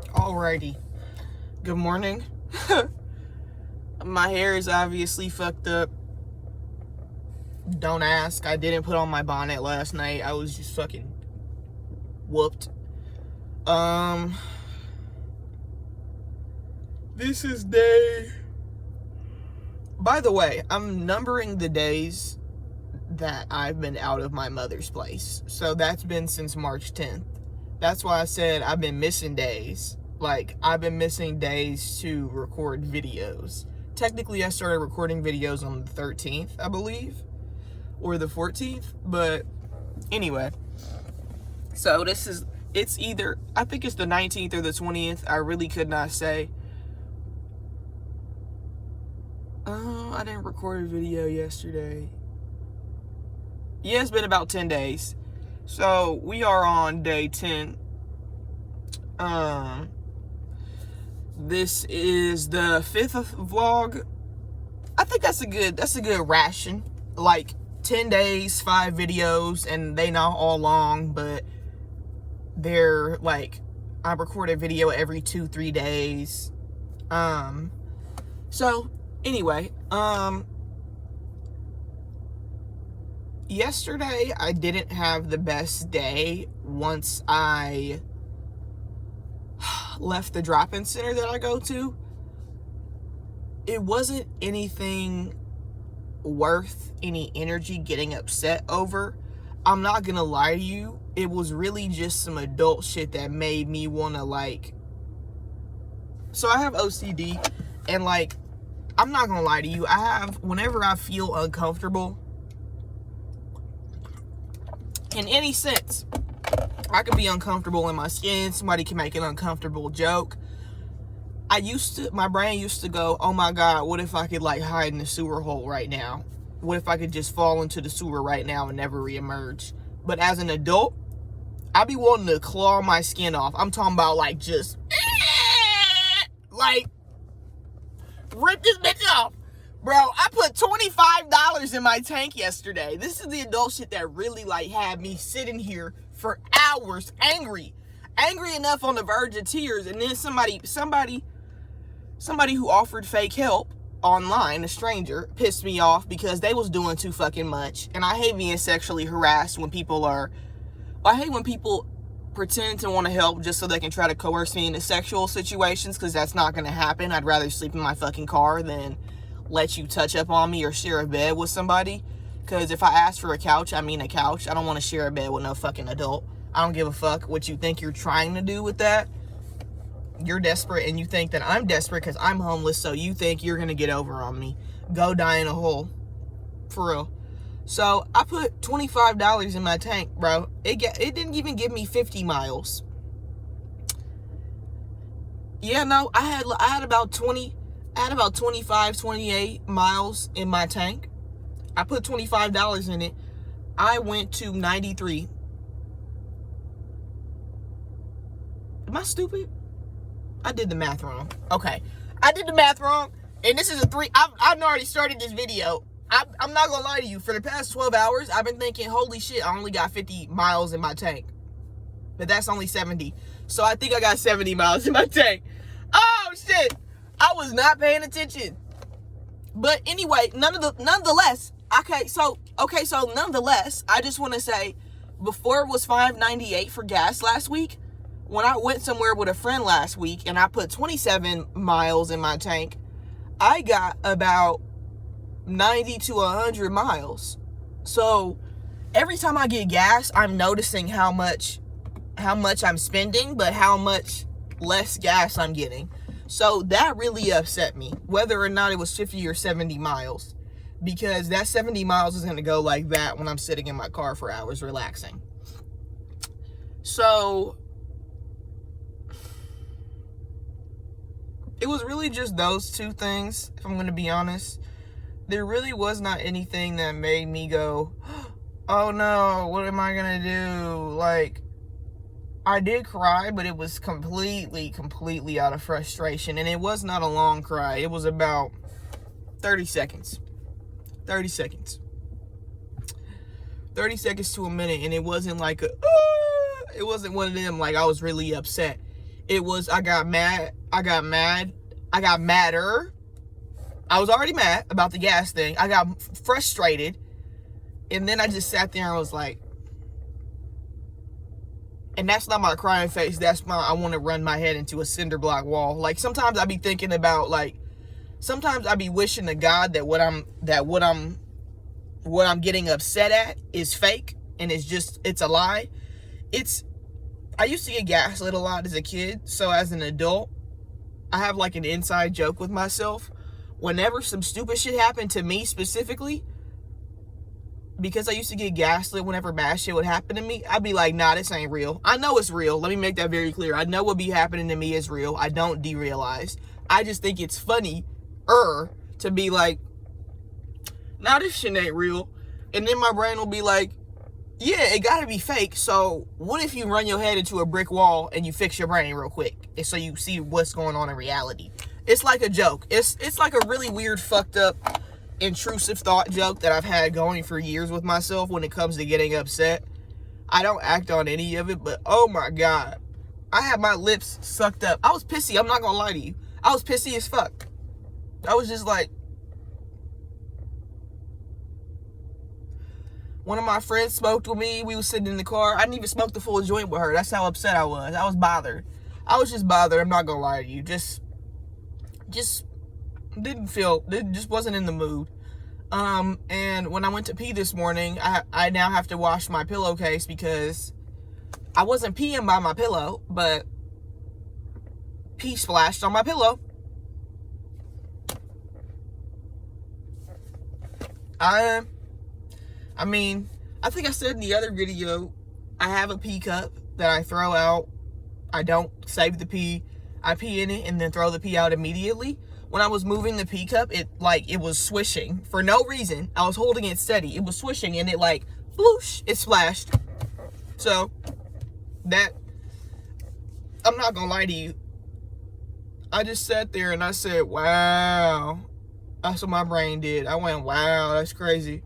Alrighty. Good morning. My hair is obviously fucked up. Don't ask. I didn't put on my bonnet last night. I was just fucking whooped. This is day... By the way, I'm numbering the days that I've been out of my mother's place. So that's been since March 10th. That's why I said I've been missing days. Like, I've been missing days to record videos. Technically, I started recording videos on the 13th, I believe. Or the 14th. But, anyway. So, it's either, I think it's the 19th or the 20th. I really could not say. I didn't record a video yesterday. Yeah, it's been about 10 days. So, we are on day 10. This is the 5th vlog. I think that's a good ration. Like 10 days, 5 videos, and they not all long, but they're like, I record a video every 2-3 days. So anyway, yesterday I didn't have the best day once I left the drop-in center that I go to. It wasn't anything worth any energy getting upset over. I'm not gonna lie to you. It was really just some adult shit that made me wanna like... So I have OCD, and like, I'm not gonna lie to you. Whenever I feel uncomfortable, in any sense, I could be uncomfortable in my skin. Somebody can make an uncomfortable joke. My brain used to go, oh my God, what if I could like hide in the sewer hole right now? What if I could just fall into the sewer right now and never reemerge? But as an adult, I be wanting to claw my skin off. I'm talking about like just, like, rip this bitch off. Bro, I put $25 in my tank yesterday. This is the adult shit that really like had me sitting here for hours, angry enough on the verge of tears. And then somebody who offered fake help online, a stranger, pissed me off because they was doing too fucking much. And I hate being sexually harassed when I hate when people pretend to want to help just so they can try to coerce me into sexual situations, because that's not going to happen. I'd rather sleep in my fucking car than let you touch up on me or share a bed with somebody. Because if I ask for a couch, I mean a couch. I don't want to share a bed with no fucking adult. I don't give a fuck what you think you're trying to do with that. You're desperate, and you think that I'm desperate because I'm homeless, so you think you're going to get over on me. Go die in a hole. For real. So, I put $25 in my tank, bro. It didn't even give me 50 miles. Yeah, no, I had about 25, 28 miles in my tank. I put $25 in it. I went to 93. Am I stupid? I did the math wrong. Okay. I did the math wrong. And this is I've already started this video. I'm not gonna lie to you. For the past 12 hours, I've been thinking, holy shit, I only got 50 miles in my tank. But that's only 70. So I think I got 70 miles in my tank. Oh shit. I was not paying attention. But anyway, nonetheless, nonetheless, I just want to say, before it was $5.98 for gas last week, when I went somewhere with a friend last week and I put 27 miles in my tank, I got about 90 to 100 miles. So every time I get gas, I'm noticing how much I'm spending, but how much less gas I'm getting. So that really upset me, whether or not it was 50 or 70 miles, because that 70 miles is going to go like that when I'm sitting in my car for hours relaxing. So it was really just those two things, if I'm going to be honest. There really was not anything that made me go, oh no, what am I going to do? Like, I did cry, but it was completely out of frustration. And it was not a long cry. It was about 30 seconds. 30 seconds. 30 seconds to a minute. And it wasn't like it wasn't one of them like I was really upset. It was, I got madder. I was already mad about the gas thing. I got frustrated. And then I just sat there and was like, and that's not my crying face. That's my, I want to run my head into a cinder block wall. Like, sometimes I be thinking about, like, sometimes I be wishing to God that what I'm getting upset at is fake and it's a lie. I used to get gaslit a lot as a kid. So as an adult, I have like an inside joke with myself. Whenever some stupid shit happened to me specifically, because I used to get gaslit whenever bad shit would happen to me, I'd be like, nah, this ain't real. I know it's real. Let me make that very clear. I know what be happening to me is real. I don't derealize. I just think it's funny to be like, nah, this shit ain't real. And then my brain will be like, yeah, it gotta be fake. So what if you run your head into a brick wall and you fix your brain real quick, and so you see what's going on in reality? It's like a joke. It's like a really weird, fucked up, intrusive thought joke that I've had going for years with myself when it comes to getting upset. I don't act on any of it, but oh my God, I had my lips sucked up. I was pissy. I'm not gonna lie to you. I was pissy as fuck. I was just like, one of my friends smoked with me. We was sitting in the car. I didn't even smoke the full joint with her. That's how upset I was. I was bothered. I was just bothered. I'm not gonna lie to you. Just wasn't in the mood. And when I went to pee this morning, I now have to wash my pillowcase because I wasn't peeing by my pillow, but pee splashed on my pillow. I mean, I think I said in the other video, I have a pee cup that I throw out. I don't save the pee. I pee in it and then throw the pee out immediately. When I was moving the pee cup, it was swishing for no reason. I was holding it steady. It was swishing and it like, bloosh, it splashed. So, I'm not gonna lie to you. I just sat there and I said, wow. That's what my brain did. I went, wow, that's crazy.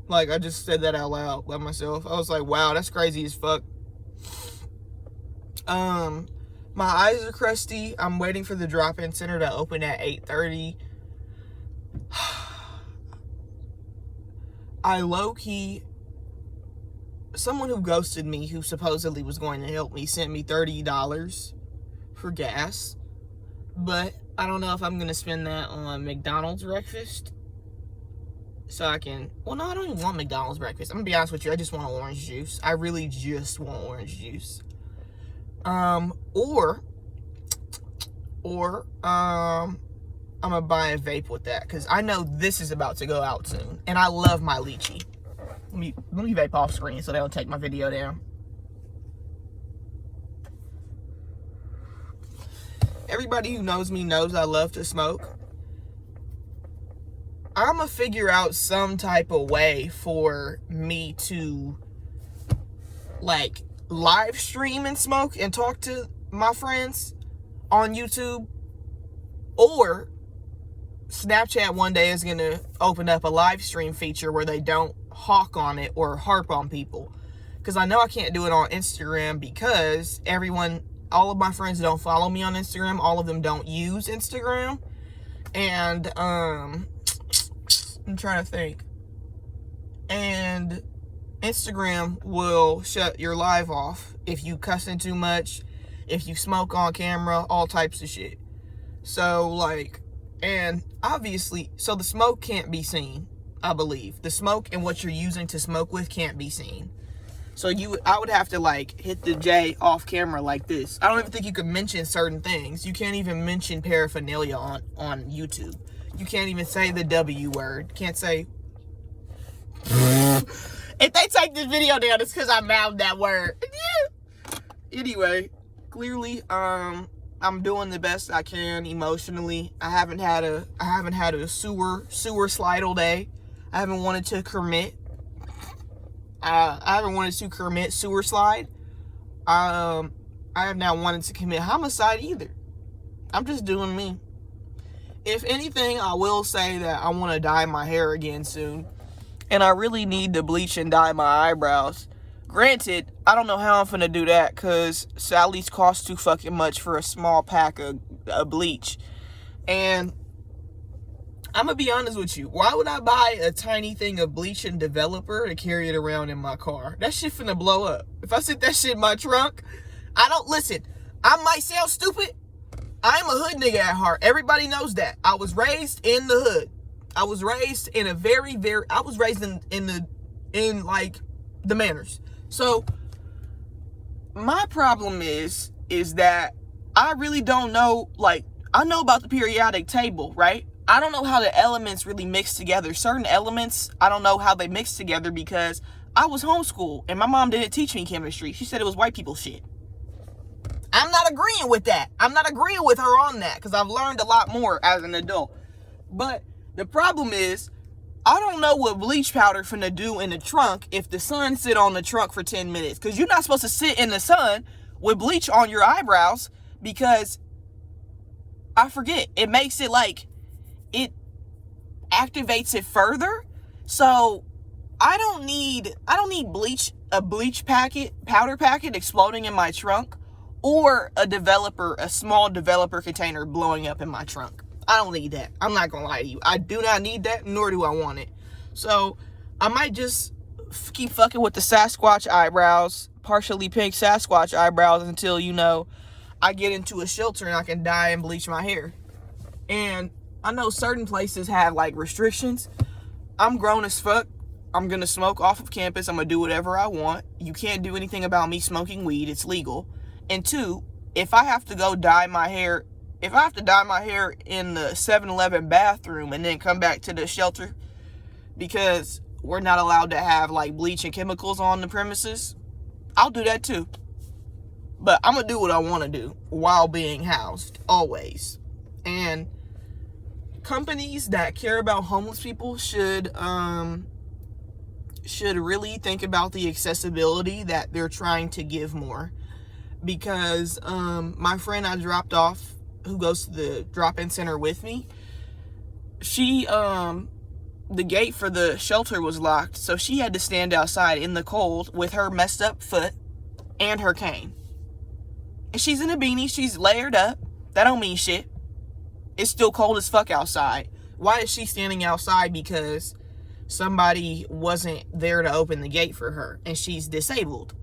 Like, I just said that out loud by myself. I was like, wow, that's crazy as fuck. My eyes are crusty. I'm waiting for the drop-in center to open at 8:30. I low-key, someone who ghosted me, who supposedly was going to help me, sent me $30 for gas. But I don't know if I'm going to spend that on McDonald's breakfast. So I can, well, no, I don't even want McDonald's breakfast. I'm going to be honest with you. I just want orange juice. I really just want orange juice. Or I'm gonna buy a vape with that, because I know this is about to go out soon, and I love my lychee. Let me vape off screen so they don't take my video down. Everybody who knows me knows I love to smoke. I'm gonna figure out some type of way for me to, like, live stream and smoke and talk to my friends on YouTube. Or Snapchat one day is gonna open up a live stream feature where they don't hawk on it or harp on people, because I know I can't do it on Instagram, because all of my friends don't follow me on Instagram. All of them don't use Instagram. And I'm trying to think. And Instagram will shut your live off if you cussing too much, if you smoke on camera, all types of shit. So, like, and obviously, so the smoke can't be seen, I believe. The smoke and what you're using to smoke with can't be seen. So I would have to, like, hit the J off camera like this. I don't even think you can mention certain things. You can't even mention paraphernalia on YouTube. You can't even say the W word. Can't say... If they take this video down, it's because I mouthed that word. Anyway, clearly, I'm doing the best I can emotionally. I haven't had a sewer slide all day. I haven't wanted to commit. I haven't wanted to commit sewer slide. I have not wanted to commit homicide either. I'm just doing me. If anything, I will say that I want to dye my hair again soon. And I really need to bleach and dye my eyebrows. Granted, I don't know how I'm finna do that, because Sally's cost too fucking much for a small pack of bleach. And I'm gonna be honest with you. Why would I buy a tiny thing of bleach and developer to carry it around in my car? That shit finna blow up. If I sit that shit in my trunk, listen, I might sound stupid. I'm a hood nigga at heart. Everybody knows that. I was raised in the hood. I was raised in a in like the manners. So my problem is that I really don't know, like, I know about the periodic table, right? I don't know how the elements really mix together. Certain elements, I don't know how they mix together, because I was homeschooled and my mom didn't teach me chemistry. She said it was white people shit. I'm not agreeing with that. I'm not agreeing with her on that, because I've learned a lot more as an adult. But the problem is, I don't know what bleach powder finna do in the trunk if the sun sit on the trunk for 10 minutes. Because you're not supposed to sit in the sun with bleach on your eyebrows, because I forget, it makes it like, it activates it further. So I don't need a bleach powder packet exploding in my trunk, or a small developer container blowing up in my trunk. I don't need that. I'm not gonna lie to you. I do not need that, nor do I want it. So I might just keep fucking with the Sasquatch eyebrows, partially pink Sasquatch eyebrows, until, I get into a shelter and I can dye and bleach my hair. And I know certain places have like restrictions. I'm grown as fuck. I'm gonna smoke off of campus. I'm gonna do whatever I want. You can't do anything about me smoking weed. It's legal. And 2, if I have to dye my hair in the 7-Eleven bathroom and then come back to the shelter because we're not allowed to have like bleach and chemicals on the premises, I'll do that too. But I'm gonna do what I want to do while being housed, always. And companies that care about homeless people should really think about the accessibility that they're trying to give more. Because my friend I dropped off, who goes to the drop-in center with me, she the gate for the shelter was locked, so she had to stand outside in the cold with her messed up foot and her cane. And she's in a beanie, she's layered up. That don't mean shit. It's still cold as fuck outside. Why is she standing outside? Because somebody wasn't there to open the gate for her and she's disabled.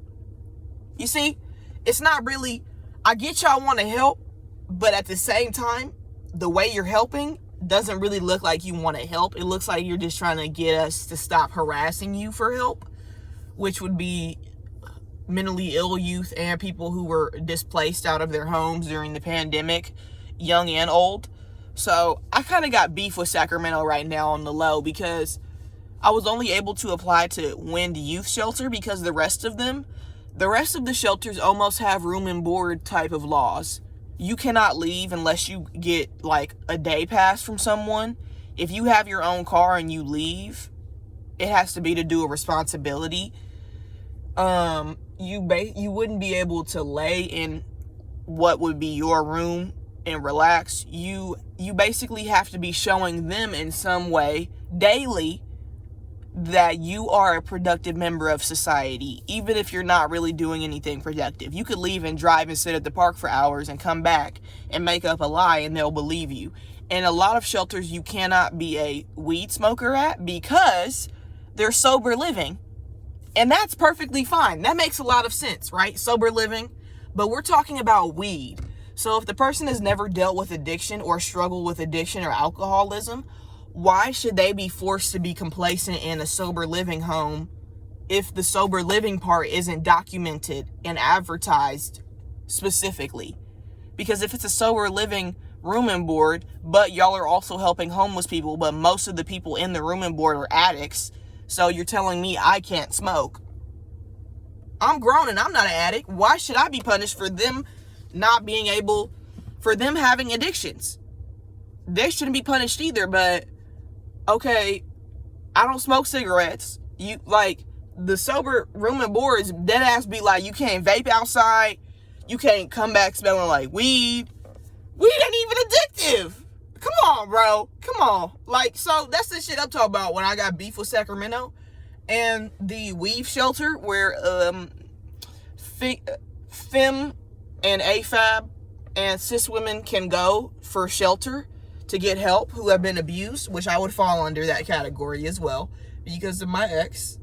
You see, it's not really, I get y'all want to help, but at the same time, the way you're helping doesn't really look like you want to help. It looks like you're just trying to get us to stop harassing you for help, which would be mentally ill youth and people who were displaced out of their homes during the pandemic, young and old. So I kind of got beef with Sacramento right now on the low, because I was only able to apply to Wind Youth Shelter because the rest of the shelters almost have room and board type of laws. You cannot leave unless you get like a day pass from someone. If you have your own car and you leave, it has to be to do a responsibility. You wouldn't be able to lay in what would be your room and relax. You basically have to be showing them in some way daily that you are a productive member of society, even if you're not really doing anything productive. You could leave and drive and sit at the park for hours and come back and make up a lie and they'll believe you. And a lot of shelters you cannot be a weed smoker at because they're sober living. And that's perfectly fine. That makes a lot of sense, right? Sober living. But we're talking about weed. So if the person has never dealt with addiction or struggled with addiction or alcoholism, why should they be forced to be complacent in a sober living home if the sober living part isn't documented and advertised specifically? Because if it's a sober living room and board, but y'all are also helping homeless people, but most of the people in the room and board are addicts, so you're telling me I can't smoke. I'm grown and I'm not an addict. Why should I be punished for them for them having addictions? They shouldn't be punished either, but okay, I don't smoke cigarettes. You, like, the sober room and board is dead ass be like, you can't vape outside. You can't come back smelling like weed. Weed ain't even addictive. Come on, bro. Come on. Like, so that's the shit I'm talking about when I got beef with Sacramento. and the Weave shelter, where fem and AFAB and cis women can go for shelter to get help who have been abused, which I would fall under that category as well because of my ex.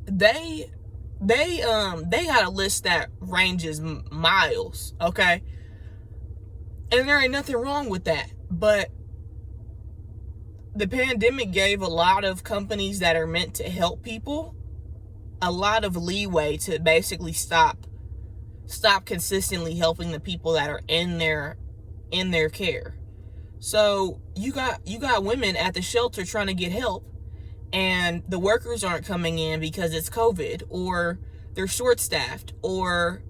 They got a list that ranges miles, okay? And there ain't nothing wrong with that, but the pandemic gave a lot of companies that are meant to help people a lot of leeway to basically stop consistently helping the people that are in their care. So you got women at the shelter trying to get help, and the workers aren't coming in because it's COVID, or they're short-staffed, or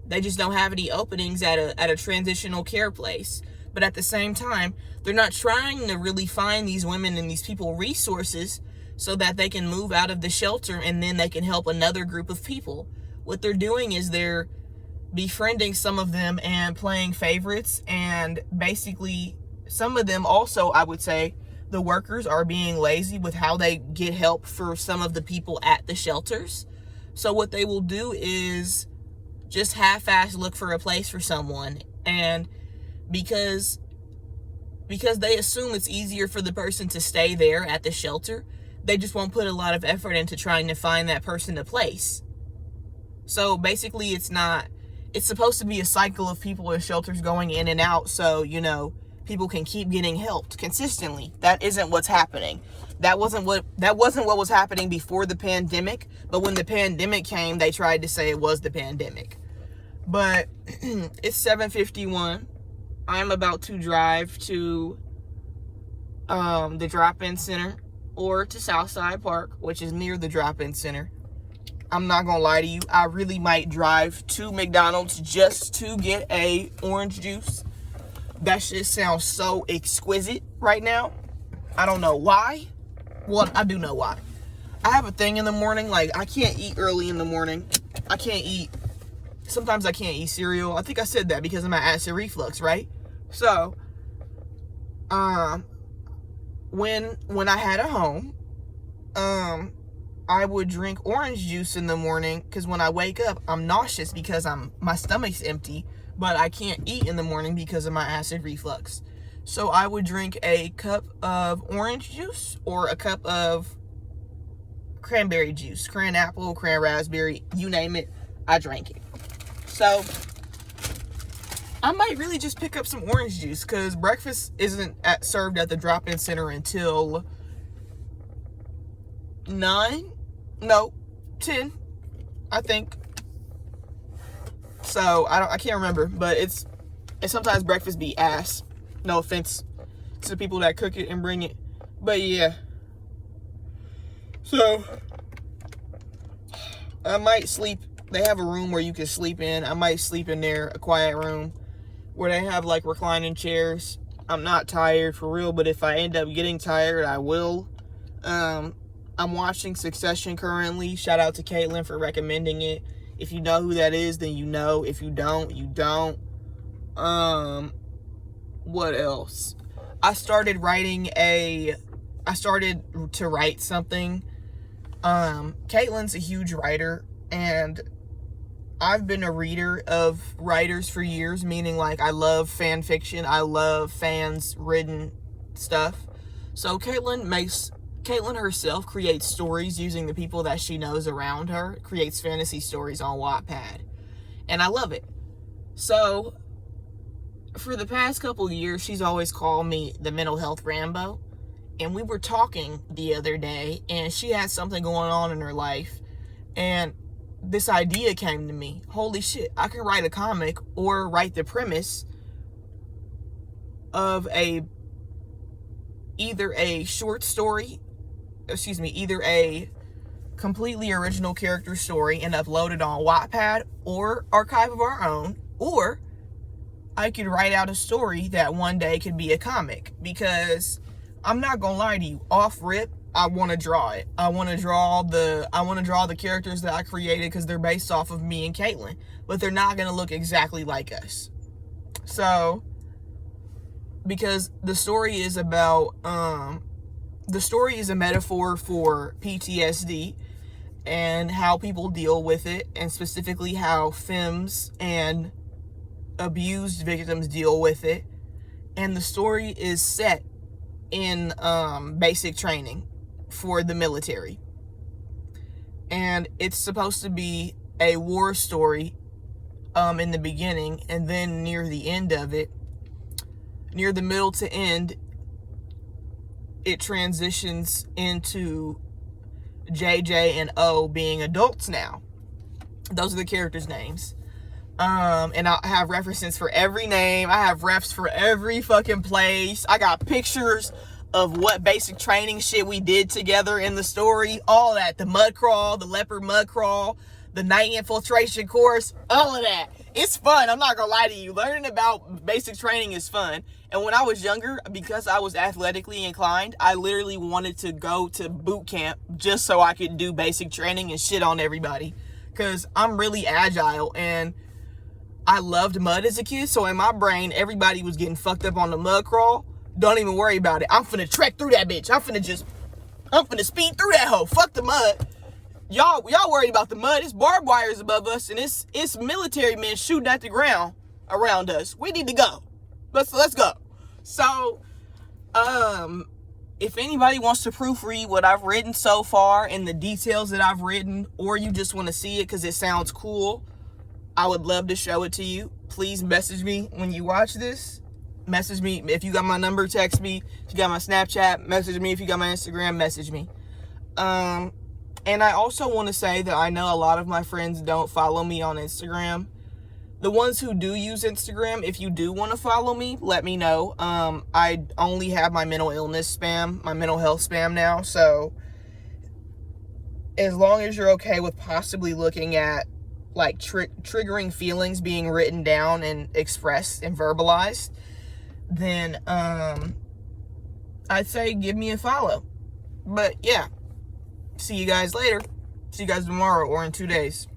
they just don't have any openings at a transitional care place. But at the same time, they're not trying to really find these women and these people resources so that they can move out of the shelter and then they can help another group of people. What they're doing is they're befriending some of them and playing favorites, and basically some of them also, I would say, the workers are being lazy with how they get help for some of the people at the shelters. So what they will do is just half-ass look for a place for someone, and because they assume it's easier for the person to stay there at the shelter, they just won't put a lot of effort into trying to find that person a place. So basically it's supposed to be a cycle of people in shelters going in and out, so people can keep getting helped consistently. That isn't what's happening. That wasn't what was happening before the pandemic, but when the pandemic came, they tried to say it was the pandemic. But it's 7:51. I'm about to drive to the drop-in center or to Southside Park, which is near the drop-in center. I'm not gonna lie to you, I really might drive to McDonald's just to get a orange juice. That shit sounds so exquisite right now. I don't know why. Well, I do know why. I have a thing in the morning, like I can't eat early in the morning. Sometimes I can't eat cereal. I think I said that because of my acid reflux, right? So, when I had a home, I would drink orange juice in the morning because when I wake up, I'm nauseous because my stomach's empty, but I can't eat in the morning because of my acid reflux. So I would drink a cup of orange juice or a cup of cranberry juice, cran apple, cran raspberry, you name it, I drank it. So I might really just pick up some orange juice because breakfast isn't served at the drop-in center until 10, I think. So I can't remember, but it's sometimes breakfast be ass. No offense to the people that cook it and bring it, but yeah. So I might sleep. They have a room where you can sleep in. I might sleep in there, a quiet room where they have like reclining chairs. I'm not tired for real, but if I end up getting tired, I will. I'm watching Succession currently. Shout out to Caitlin for recommending it. If you know who that is, then you know. If you don't, you don't. What else? I started to write something. Caitlin's a huge writer, and I've been a reader of writers for years, meaning like I love fan fiction. I love fans written stuff. So Caitlin herself creates stories using the people that she knows around her, creates fantasy stories on Wattpad. And I love it. So for the past couple of years, she's always called me the mental health Rambo. And we were talking the other day, and she had something going on in her life. And this idea came to me. Holy shit, I can write a comic or write the premise of either a completely original character story and upload it on Wattpad or Archive of Our Own, or I could write out a story that one day could be a comic. Because I'm not gonna lie to you, off rip, I want to draw it. I want to draw the characters that I created because they're based off of me and Caitlin, but they're not gonna look exactly like us. So, because the story is about The story is a metaphor for PTSD and how people deal with it, and specifically how femmes and abused victims deal with it. And the story is set in basic training for the military. And it's supposed to be a war story in the beginning, and then near the end of it, near the middle to end, it transitions into JJ and O being adults now. Those are the characters' names. And I have references for every name. I have refs for every fucking place. I got pictures of what basic training shit we did together in the story. All that. The mud crawl, the leopard mud crawl, the night infiltration course, all of that. It's fun. I'm not gonna lie to you. Learning about basic training is fun. And when I was younger, because I was athletically inclined, I literally wanted to go to boot camp just so I could do basic training and shit on everybody. Because I'm really agile, and I loved mud as a kid. So in my brain, everybody was getting fucked up on the mud crawl. Don't even worry about it. I'm finna trek through that bitch. I'm finna speed through that hoe. Fuck the mud. Y'all worried about the mud. It's barbed wires above us, and it's military men shooting at the ground around us. We need to go. Let's go. So, if anybody wants to proofread what I've written so far and the details that I've written, or you just want to see it because it sounds cool, I would love to show it to you. Please message me when you watch this. Message me. If you got my number, text me. If you got my Snapchat, message me. If you got my Instagram, message me. And I also want to say that I know a lot of my friends don't follow me on Instagram. The ones who do use Instagram, if you do want to follow me, let me know. I only have my mental illness spam, my mental health spam now. So as long as you're okay with possibly looking at like triggering feelings being written down and expressed and verbalized, then I'd say give me a follow. But yeah, see you guys later. See you guys tomorrow or in 2 days.